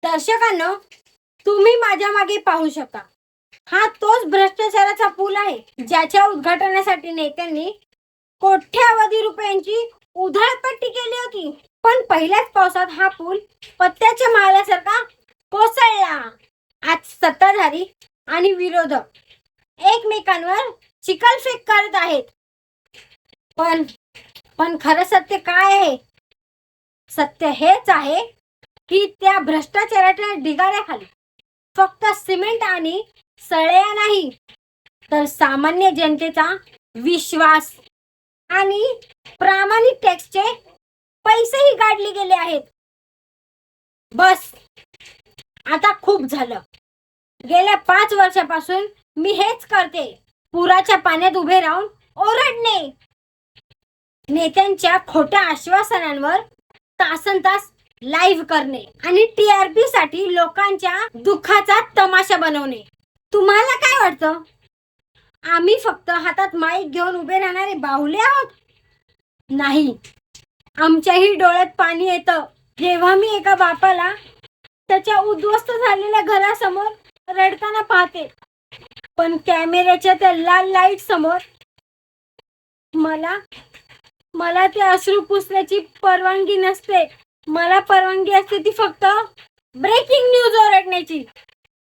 दर्शकांनो, तुम्ही माझ्या मागे पाहू शकता. हा तोच भ्रष्टाचाराचा पूल आहे ज्याच्या उद्घाटनासाठी नेत्यांनी कोट्यावधी रुपयांची उधळपट्टी केली होती. पण पहिल्याच पावसात हा पूल पत्त्याच्या माल्यासारखा कोसळला. आज सत्ताधारी आणि विरोधक एकमेकांवर चिखलफेक करत आहेत. पण खरं सत्य काय आहे? सत्य हेच आहे की त्या भ्रष्टाचाराच्या ढिगाऱ्याखाली फक्त सिमेंट आणि सळया नाही, तर सामान्य जनतेचा विश्वास आणि प्रामाणिक टॅक्सचे पैसेही काढले गेले आहेत. बस, आता खूप झालं. गेल्या 5 वर्षापासून मी हेच करते. पुराच्या पाण्यात उभे राहून ओरडणे, नेत्यांच्या खोट्या आश्वासनांवर तासनतास लाईव्ह करणे आणि TRP साठी लोकांच्या दुःखाचा तमाशा बनवणे. तुम्हाला काय वाटतं? आम्ही फक्त हातात माईक घेऊन उभे राहणारे बाहुले आहोत? नाही, आमच्याही डोळ्यात पाणी येतं जेव्हा मी एका बापाला त्याच्या उद्ध्वस्त झालेल्या घरासमोर रडताना पाहते. पण कॅमेऱ्याच्या त्या लाल लाईट समोर मला ते अश्रू पुसण्याची परवानगी नसते. मला परवानगी असते ती फक्त ब्रेकिंग न्यूज ओरडण्याची.